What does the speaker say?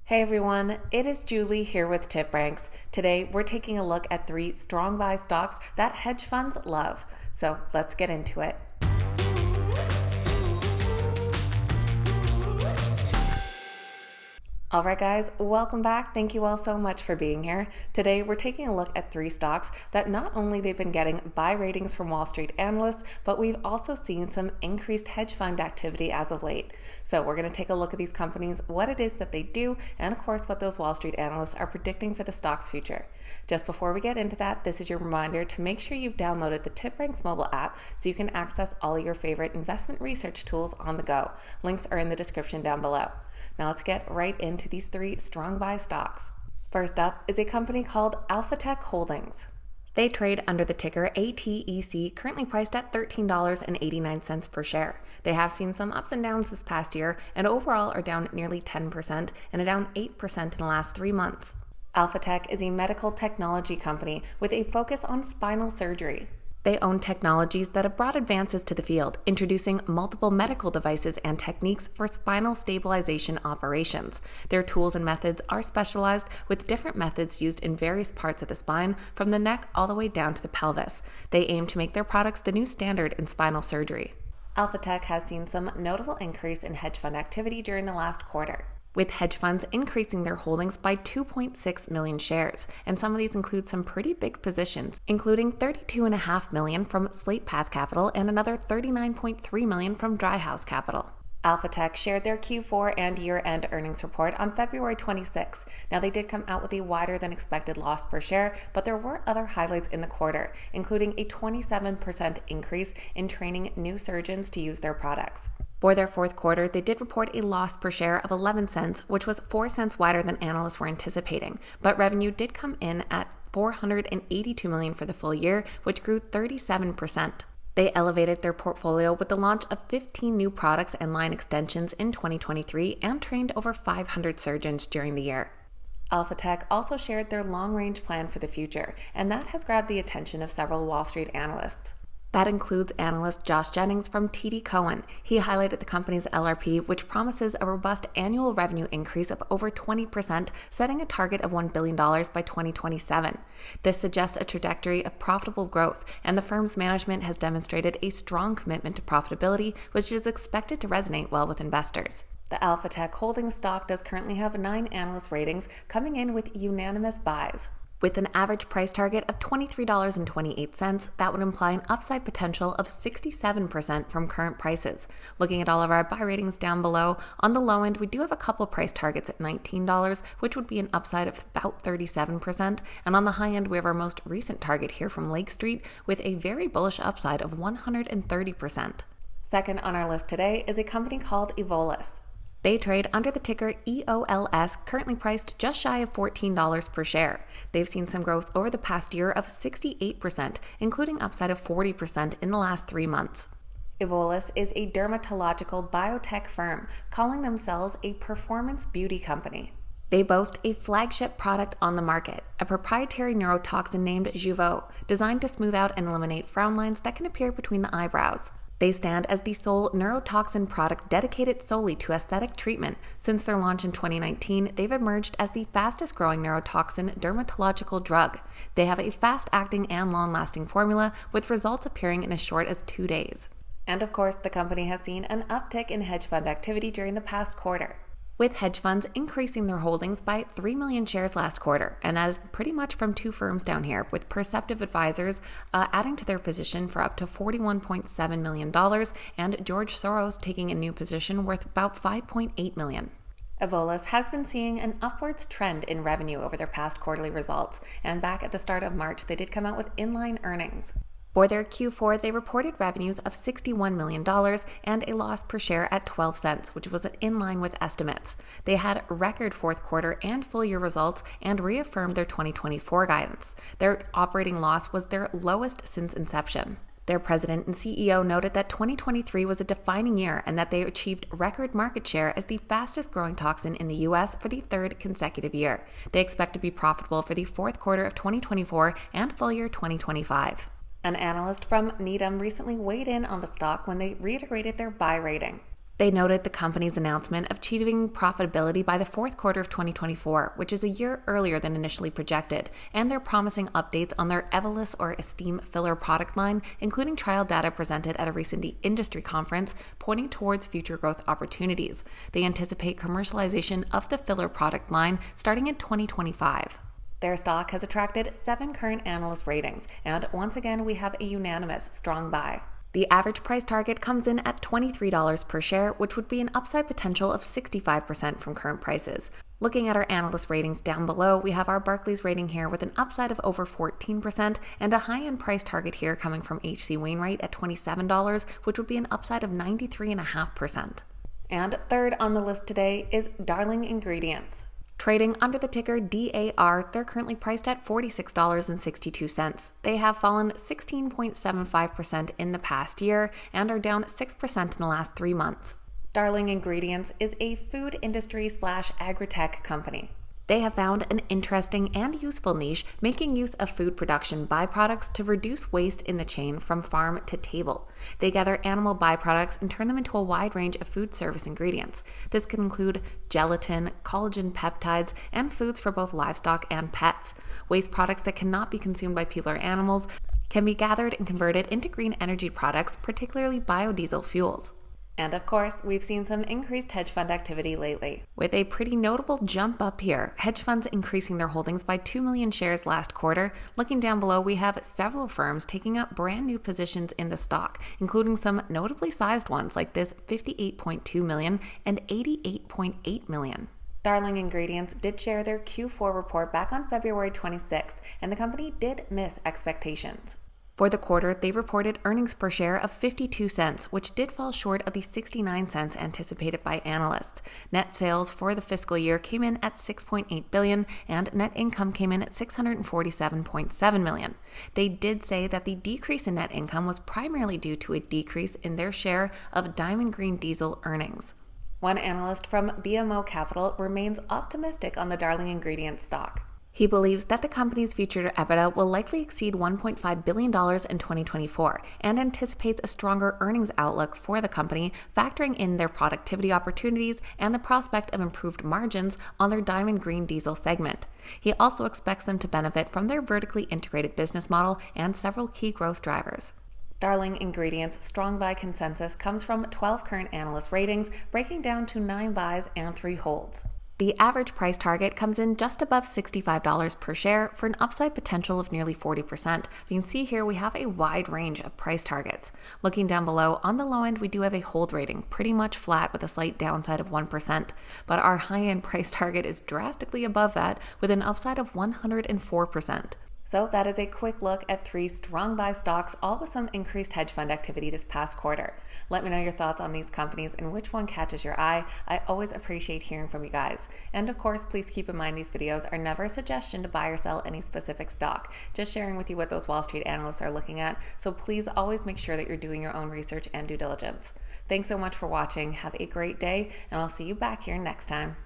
Hey everyone, it is Julie here with TipRanks. Today we're taking a look at 3 strong buy stocks that hedge funds love. So let's get into it. Alright guys, welcome back. Thank you all so much for being here. Today we're taking a look at 3 stocks that not only they've been getting buy ratings from Wall Street analysts, but we've also seen some increased hedge fund activity as of late. So we're going to take a look at these companies, what it is that they do, and of course what those Wall Street analysts are predicting for the stock's future. Just before we get into that, this is your reminder to make sure you've downloaded the TipRanks mobile app so you can access all your favorite investment research tools on the go. Links are in the description down below. Now let's get right into these 3 strong buy stocks. First up is a company called Alphatec Holdings. They trade under the ticker ATEC, currently priced at $13.89 per share. They have seen some ups and downs this past year and overall are down nearly 10% and are down 8% in the last 3 months. Alphatec is a medical technology company with a focus on spinal surgery. They own technologies that have brought advances to the field, introducing multiple medical devices and techniques for spinal stabilization operations. Their tools and methods are specialized, with different methods used in various parts of the spine, from the neck all the way down to the pelvis. They aim to make their products the new standard in spinal surgery. Alphatec has seen some notable increase in hedge fund activity during the last quarter, with hedge funds increasing their holdings by 2.6 million shares, and some of these include some pretty big positions, including 32.5 million from Slate Path Capital and another 39.3 million from Dry House Capital. Alphatec shared their Q4 and year-end earnings report on February 26. Now, they did come out with a wider than expected loss per share, but there were other highlights in the quarter, including a 27% increase in training new surgeons to use their products. For their fourth quarter, they did report a loss per share of 11 cents, which was 4 cents wider than analysts were anticipating, but revenue did come in at $482 million for the full year, which grew 37%. They elevated their portfolio with the launch of 15 new products and line extensions in 2023 and trained over 500 surgeons during the year. Alphatec also shared their long-range plan for the future, and that has grabbed the attention of several Wall Street analysts. That includes analyst Josh Jennings from TD Cowen. He highlighted the company's LRP, which promises a robust annual revenue increase of over 20%, setting a target of $1 billion by 2027. This suggests a trajectory of profitable growth, and the firm's management has demonstrated a strong commitment to profitability, which is expected to resonate well with investors. The Alphatec Holdings stock does currently have 9 analyst ratings, coming in with unanimous buys. With an average price target of $23.28, that would imply an upside potential of 67% from current prices. Looking at all of our buy ratings down below, on the low end, we do have a couple price targets at $19, which would be an upside of about 37%. And on the high end, we have our most recent target here from Lake Street with a very bullish upside of 130%. Second on our list today is a company called Evolus. They trade under the ticker EOLS, currently priced just shy of $14 per share. They've seen some growth over the past year of 68%, including upside of 40% in the last 3 months. Evolus is a dermatological biotech firm, calling themselves a performance beauty company. They boast a flagship product on the market, a proprietary neurotoxin named Jeuveau, designed to smooth out and eliminate frown lines that can appear between the eyebrows. They stand as the sole neurotoxin product dedicated solely to aesthetic treatment. Since their launch in 2019, they've emerged as the fastest growing neurotoxin dermatological drug. They have a fast-acting and long-lasting formula, with results appearing in as short as 2 days. And of course, the company has seen an uptick in hedge fund activity during the past quarter, with hedge funds increasing their holdings by 3 million shares last quarter, and that is pretty much from 2 firms down here, with Perceptive Advisors adding to their position for up to $41.7 million, and George Soros taking a new position worth about $5.8 million. Evolus has been seeing an upwards trend in revenue over their past quarterly results, and back at the start of March, they did come out with inline earnings. For their Q4, they reported revenues of $61 million and a loss per share at 12 cents, which was in line with estimates. They had record fourth quarter and full year results and reaffirmed their 2024 guidance. Their operating loss was their lowest since inception. Their president and CEO noted that 2023 was a defining year and that they achieved record market share as the fastest growing toxin in the U.S. for the 3rd consecutive year. They expect to be profitable for the fourth quarter of 2024 and full year 2025. An analyst from Needham recently weighed in on the stock when they reiterated their buy rating. They noted the company's announcement of achieving profitability by the fourth quarter of 2024, which is a year earlier than initially projected, and they're promising updates on their Evolus or Esteem filler product line, including trial data presented at a recent industry conference, pointing towards future growth opportunities. They anticipate commercialization of the filler product line starting in 2025. Their stock has attracted 7 current analyst ratings, and once again, we have a unanimous strong buy. The average price target comes in at $23 per share, which would be an upside potential of 65% from current prices. Looking at our analyst ratings down below, we have our Barclays rating here with an upside of over 14% and a high-end price target here coming from H.C. Wainwright at $27, which would be an upside of 93.5%. And third on the list today is Darling Ingredients. Trading under the ticker DAR, they're currently priced at $46.62. They have fallen 16.75% in the past year and are down 6% in the last 3 months. Darling Ingredients is a food industry/agritech company. They have found an interesting and useful niche, making use of food production byproducts to reduce waste in the chain from farm to table. They gather animal byproducts and turn them into a wide range of food service ingredients. This can include gelatin, collagen peptides, and foods for both livestock and pets. Waste products that cannot be consumed by people or animals can be gathered and converted into green energy products, particularly biodiesel fuels. And of course, we've seen some increased hedge fund activity lately, with a pretty notable jump up here. Hedge funds increasing their holdings by 2 million shares last quarter. Looking down below, we have several firms taking up brand new positions in the stock, including some notably sized ones like this 58.2 million and 88.8 million. Darling Ingredients did share their Q4 report back on February 26th, and the company did miss expectations. For the quarter, they reported earnings per share of 52 cents, which did fall short of the 69 cents anticipated by analysts. Net sales for the fiscal year came in at $6.8 billion, and net income came in at $647.7 million. They did say that the decrease in net income was primarily due to a decrease in their share of Diamond Green Diesel earnings. One analyst from BMO Capital remains optimistic on the Darling Ingredients stock. He believes that the company's future EBITDA will likely exceed $1.5 billion in 2024 and anticipates a stronger earnings outlook for the company, factoring in their productivity opportunities and the prospect of improved margins on their Diamond Green Diesel segment. He also expects them to benefit from their vertically integrated business model and several key growth drivers. Darling Ingredients' strong buy consensus comes from 12 current analyst ratings, breaking down to 9 buys and 3 holds. The average price target comes in just above $65 per share for an upside potential of nearly 40%. You can see here we have a wide range of price targets. Looking down below, on the low end, we do have a hold rating, pretty much flat with a slight downside of 1%. But our high-end price target is drastically above that with an upside of 104%. So that is a quick look at 3 strong buy stocks, all with some increased hedge fund activity this past quarter. Let me know your thoughts on these companies and which one catches your eye. I always appreciate hearing from you guys. And of course, please keep in mind these videos are never a suggestion to buy or sell any specific stock, just sharing with you what those Wall Street analysts are looking at. So please always make sure that you're doing your own research and due diligence. Thanks so much for watching. Have a great day, and I'll see you back here next time.